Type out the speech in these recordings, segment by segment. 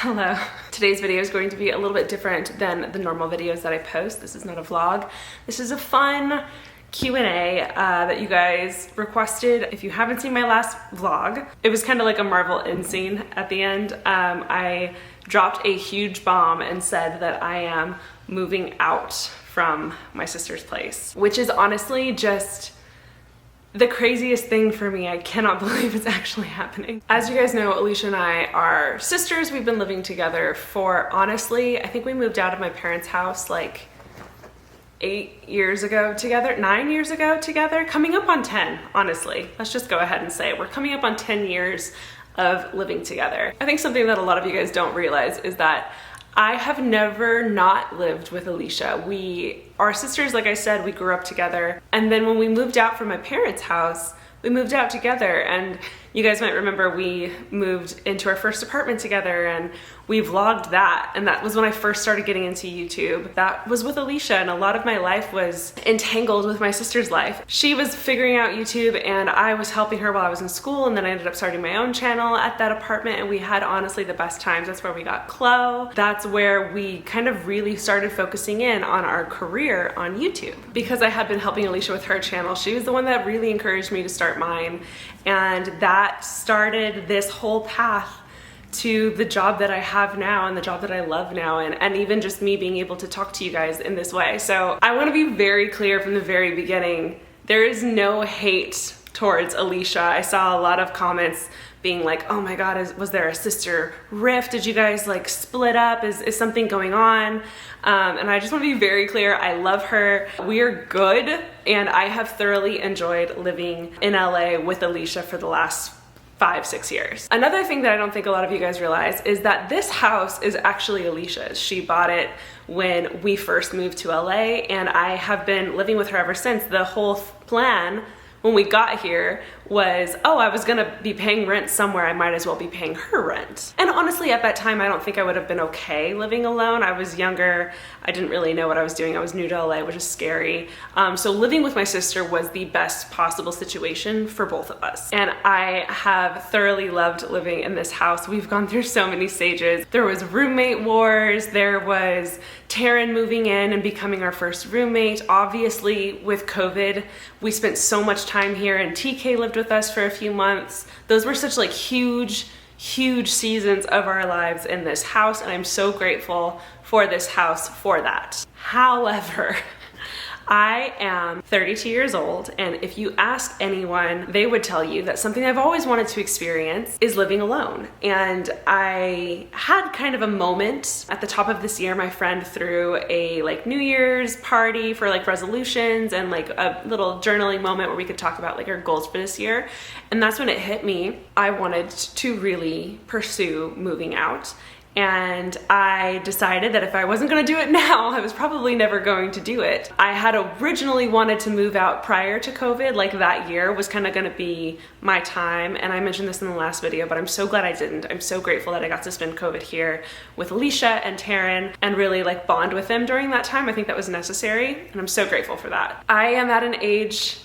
Hello. Today's video is going to be a little bit different than the normal videos that I post. This is not a vlog. This is a fun Q&A that you guys requested. If you haven't seen my last vlog, it was kind of like a Marvel end scene at the end. I dropped a huge bomb and said that I am moving out from my sister's place, which is honestly just the craziest thing for me. I cannot believe it's actually happening. As you guys know, Alicia and I are sisters. We've been living together for, honestly, I think we moved out of my parents' house like 8 years ago together, 9 years ago together, coming up on 10, honestly. Let's just go ahead and say it. We're coming up on 10 years of living together. I think something that a lot of you guys don't realize is that I have never not lived with Alicia. We are sisters, like I said, we grew up together. And then when we moved out from my parents' house, we moved out together. And you guys might remember we moved into our first apartment together and we vlogged that. And that was when I first started getting into YouTube. That was with Alicia, and a lot of my life was entangled with my sister's life. She was figuring out YouTube and I was helping her while I was in school, and then I ended up starting my own channel at that apartment, and we had honestly the best times. That's where we got Chloe. That's where we kind of really started focusing in on our career on YouTube. Because I had been helping Alicia with her channel, she was the one that really encouraged me to start mine. And that started this whole path to the job that I have now and the job that I love now, and even just me being able to talk to you guys in this way. So I want to be very clear from the very beginning, there is no hate towards Alicia. I saw a lot of comments being like, oh my God, was there a sister rift? Did you guys like split up? Is something going on? And I just want to be very clear, I love her. We are good, and I have thoroughly enjoyed living in LA with Alicia for the last 5-6 years. Another thing that I don't think a lot of you guys realize is that this house is actually Alicia's. She bought it when we first moved to LA, and I have been living with her ever since. The whole plan when we got here was, oh, I was gonna be paying rent somewhere, I might as well be paying her rent. And honestly, at that time, I don't think I would have been okay living alone. I was younger, I didn't really know what I was doing. I was new to LA, which is scary. So living with my sister was the best possible situation for both of us. And I have thoroughly loved living in this house. We've gone through so many stages. There was roommate wars, there was Taryn moving in and becoming our first roommate. Obviously, with COVID, we spent so much time here, and TK lived with us for a few months. Those were such like huge seasons of our lives in this house, and I'm so grateful for this house for that. However, I am 32 years old, and if you ask anyone, they would tell you that something I've always wanted to experience is living alone. And I had kind of a moment at the top of this year. My friend threw a like New Year's party for like resolutions and like a little journaling moment where we could talk about like our goals for this year. And that's when it hit me. I wanted to really pursue moving out. And I decided that if I wasn't gonna do it now, I was probably never going to do it. I had originally wanted to move out prior to COVID, like that year was kind of gonna be my time. And I mentioned this in the last video, but I'm so glad I didn't. I'm so grateful that I got to spend COVID here with Alicia and Taryn and really like bond with them during that time. I think that was necessary, and I'm so grateful for that. I am at an age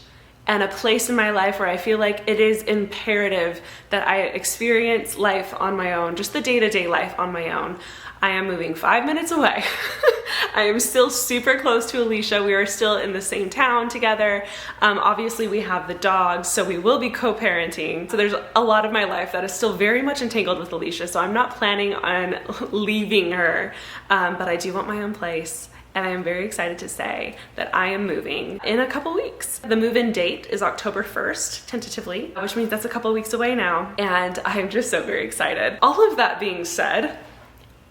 and a place in my life where I feel like it is imperative that I experience life on my own, just the day-to-day life on my own. I am moving 5 minutes away. I am still super close to Alicia. We are still in the same town together. Obviously we have the dogs, so we will be co-parenting. So there's a lot of my life that is still very much entangled with Alicia, so I'm not planning on leaving her, but I do want my own place. And I am very excited to say that I am moving in a couple weeks. The move-in date is October 1st, tentatively, which means that's a couple weeks away now. And I'm just so very excited. All of that being said,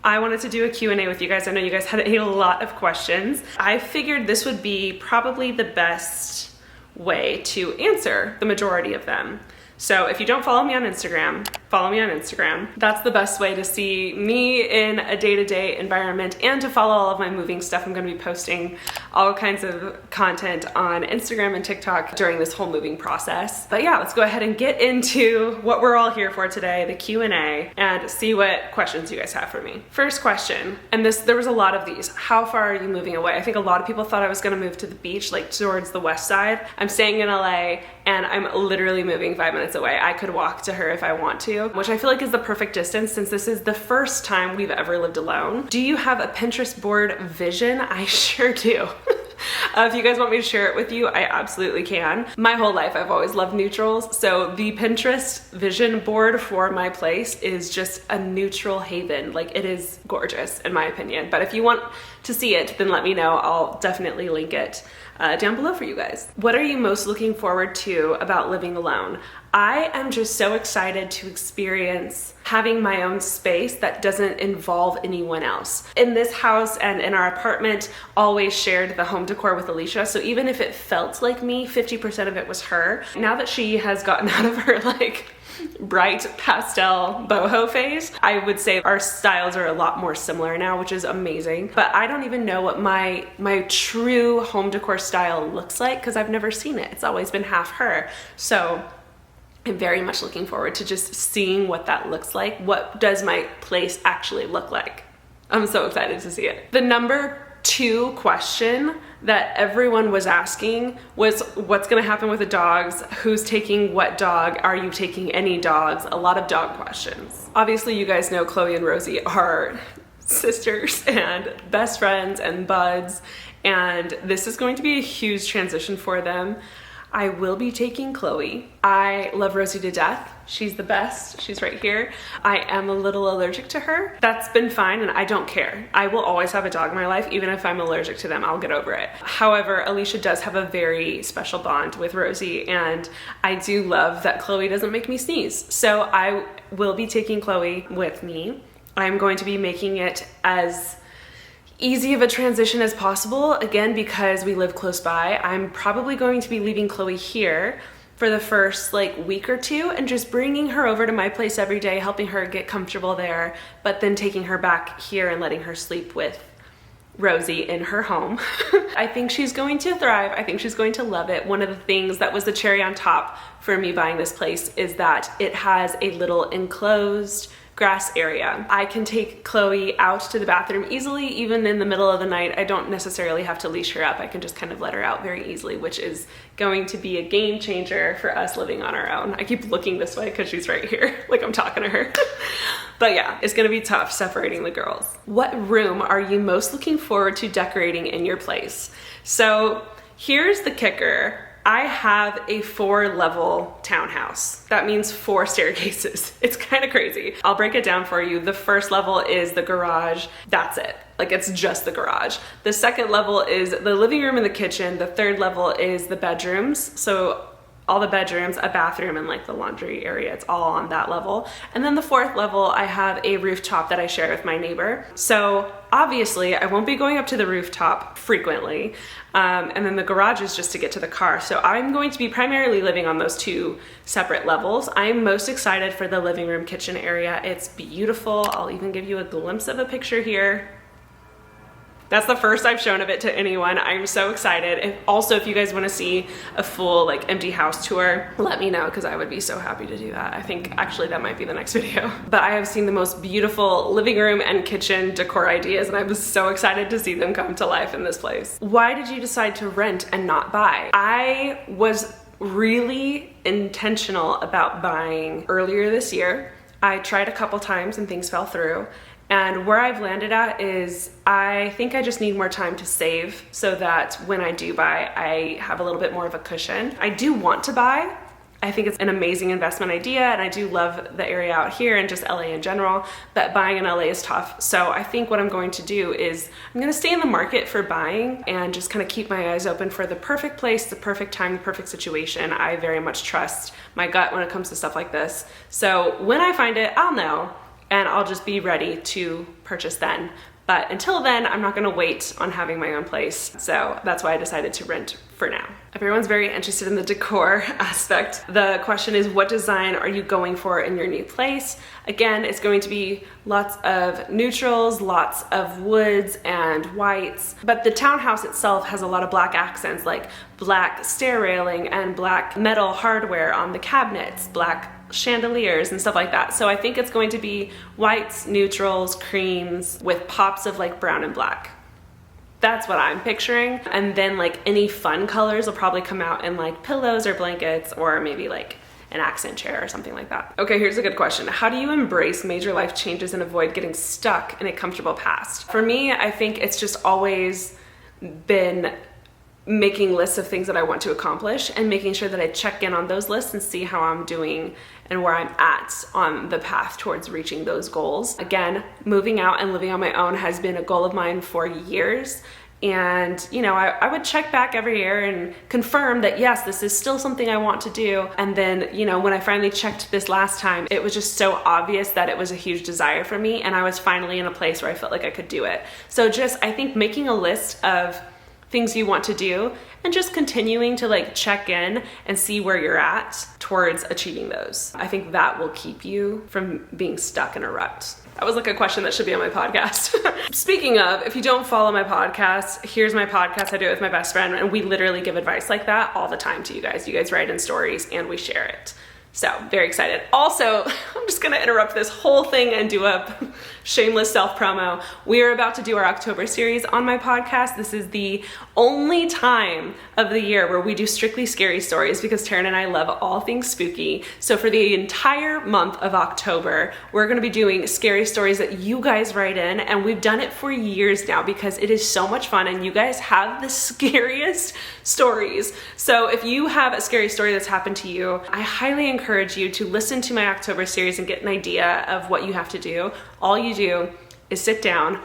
I wanted to do a Q&A with you guys. I know you guys had a lot of questions. I figured this would be probably the best way to answer the majority of them. So if you don't follow me on Instagram, follow me on Instagram. That's the best way to see me in a day-to-day environment and to follow all of my moving stuff. I'm gonna be posting all kinds of content on Instagram and TikTok during this whole moving process. But yeah, let's go ahead and get into what we're all here for today, the Q&A, and see what questions you guys have for me. First question, and there was a lot of these. How far are you moving away? I think a lot of people thought I was gonna move to the beach, like towards the west side. I'm staying in LA, and I'm literally moving 5 minutes away. I could walk to her if I want to, which I feel like is the perfect distance since this is the first time we've ever lived alone. Do you have a Pinterest board vision? I sure do. If you guys want me to share it with you, I absolutely can. My whole life I've always loved neutrals, so the Pinterest vision board for my place is just a neutral haven. Like, it is gorgeous in my opinion, but if you want to see it, then let me know. I'll definitely link it down below for you guys. What are you most looking forward to about living alone? I am just so excited to experience having my own space that doesn't involve anyone else. In this house and in our apartment, always shared the home decor with Alicia, so even if it felt like me, 50% of it was her. Now that she has gotten out of her like bright pastel boho phase, I would say our styles are a lot more similar now, which is amazing. But I don't even know what my true home decor style looks like because I've never seen it. It's always been half her. So I'm very much looking forward to just seeing what that looks like. What does my place actually look like? I'm so excited to see it. The number 2 question that everyone was asking was what's gonna happen with the dogs? Who's taking what dog? Are you taking any dogs? A lot of dog questions. Obviously you guys know Chloe and Rosie are sisters and best friends and buds, and this is going to be a huge transition for them. I will be taking Chloe. I love Rosie to death. She's the best. She's right here. I am a little allergic to her. That's been fine and I don't care. I will always have a dog in my life. Even if I'm allergic to them, I'll get over it. However, Alicia does have a very special bond with Rosie, and I do love that Chloe doesn't make me sneeze. So I will be taking Chloe with me. I'm going to be making it as easy of a transition as possible, again, because we live close by. I'm probably going to be leaving Chloe here for the first like week or 2 and just bringing her over to my place every day, helping her get comfortable there, but then taking her back here and letting her sleep with Rosie in her home. I think she's going to thrive. I think she's going to love it. One of the things that was the cherry on top for me buying this place is that it has a little enclosed grass area. I can take Chloe out to the bathroom easily, even in the middle of the night. I don't necessarily have to leash her up. I can just kind of let her out very easily, which is going to be a game changer for us living on our own. I keep looking this way because she's right here, like I'm talking to her. But yeah, it's gonna be tough separating the girls. What room are you most looking forward to decorating in your place? So here's the kicker. I have a 4-level townhouse. That means 4 staircases. It's kind of crazy. I'll break it down for you. The first level is the garage. That's it. Like, it's just the garage. The second level is the living room and the kitchen. The third level is the bedrooms. So all the bedrooms, a bathroom, and like the laundry area, it's all on that level. And then the 4th level, I have a rooftop that I share with my neighbor. So obviously I won't be going up to the rooftop frequently. And then the garage is just to get to the car. So I'm going to be primarily living on those 2 separate levels. I'm most excited for the living room kitchen area. It's beautiful. I'll even give you a glimpse of a picture here. That's the first I've shown of it to anyone. I'm so excited. And also, if you guys want to see a full like empty house tour, let me know because I would be so happy to do that. I think actually that might be the next video. But I have seen the most beautiful living room and kitchen decor ideas, and I was so excited to see them come to life in this place. Why did you decide to rent and not buy? I was really intentional about buying earlier this year. I tried a couple times and things fell through. And where I've landed at is I think I just need more time to save so that when I do buy, I have a little bit more of a cushion. I do want to buy. I think it's an amazing investment idea, and I do love the area out here and just LA in general, but buying in LA is tough. So I think what I'm going to do is I'm gonna stay in the market for buying and just kind of keep my eyes open for the perfect place, the perfect time, the perfect situation. I very much trust my gut when it comes to stuff like this. So when I find it, I'll know, and I'll just be ready to purchase then. But until then, I'm not gonna wait on having my own place. So that's why I decided to rent for now. Everyone's very interested in the decor aspect. The question is, what design are you going for in your new place? Again, it's going to be lots of neutrals, lots of woods and whites, but the townhouse itself has a lot of black accents, like black stair railing and black metal hardware on the cabinets, black chandeliers and stuff like that. So I think it's going to be whites, neutrals, creams with pops of like brown and black. That's what I'm picturing. And then like any fun colors will probably come out in like pillows or blankets, or maybe like an accent chair or something like that. Okay, here's a good question. How do you embrace major life changes and avoid getting stuck in a comfortable past? For me, I think it's just always been making lists of things that I want to accomplish and making sure that I check in on those lists and see how I'm doing and where I'm at on the path towards reaching those goals. Again, moving out and living on my own has been a goal of mine for years. And, you know, I would check back every year and confirm that, yes, this is still something I want to do. And then, you know, when I finally checked this last time, it was just so obvious that it was a huge desire for me. And I was finally in a place where I felt like I could do it. So just, I think making a list of things you want to do and just continuing to like check in and see where you're at towards achieving those. I think that will keep you from being stuck in a rut. That was like a question that should be on my podcast. Speaking of, if you don't follow my podcast, here's my podcast. I do it with my best friend, and we literally give advice like that all the time to you guys. You guys write in stories and we share it. So very excited. Also, I'm just gonna interrupt this whole thing and do a shameless self-promo. We are about to do our October series on my podcast. This is the only time of the year where we do strictly scary stories because Taryn and I love all things spooky. So for the entire month of October, we're gonna be doing scary stories that you guys write in, and we've done it for years now because it is so much fun and you guys have the scariest stories. So if you have a scary story that's happened to you, I highly encourage you to listen to my October series and get an idea of what you have to do. All you do is sit down,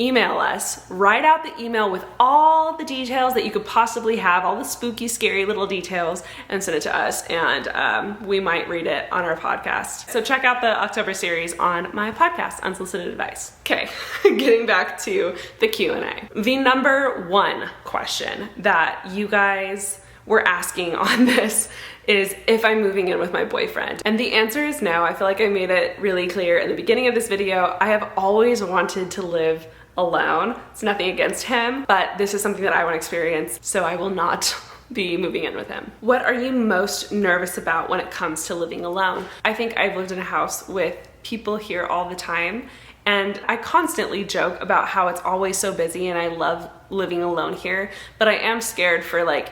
email us, write out the email with all the details that you could possibly have, all the spooky, scary little details, and send it to us, and we might read it on our podcast. So check out the October series on my podcast, Unsolicited Advice. Okay, getting back to the Q&A. The number one question that you guys were asking on this is if I'm moving in with my boyfriend. And the answer is no. I feel like I made it really clear in the beginning of this video. I have always wanted to live alone. It's nothing against him, but this is something that I want to experience, so I will not be moving in with him. What are you most nervous about when it comes to living alone? I think I've lived in a house with people here all the time, and I constantly joke about how it's always so busy and I love living alone here, but I am scared for like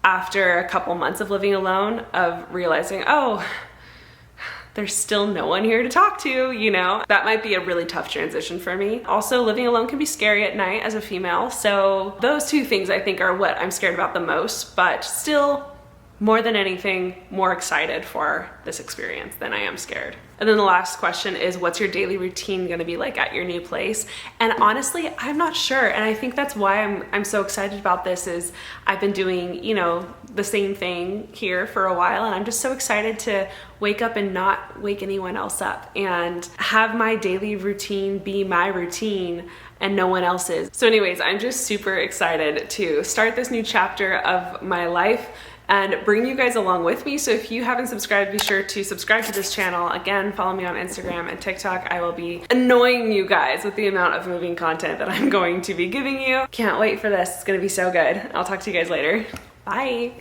after a couple months of living alone of realizing, oh, there's still no one here to talk to, you know? That might be a really tough transition for me. Also, living alone can be scary at night as a female. So those two things I think are what I'm scared about the most, but still, more than anything, more excited for this experience than I am scared. And then the last question is, what's your daily routine gonna be like at your new place? And honestly, I'm not sure. And I think that's why I'm so excited about this is I've been doing, you know, the same thing here for a while, and I'm just so excited to wake up and not wake anyone else up and have my daily routine be my routine and no one else's. So anyways, I'm just super excited to start this new chapter of my life and bring you guys along with me. So if you haven't subscribed, be sure to subscribe to this channel. Again, follow me on Instagram and TikTok. I will be annoying you guys with the amount of moving content that I'm going to be giving you. Can't wait for this. It's gonna be so good. I'll talk to you guys later. Bye.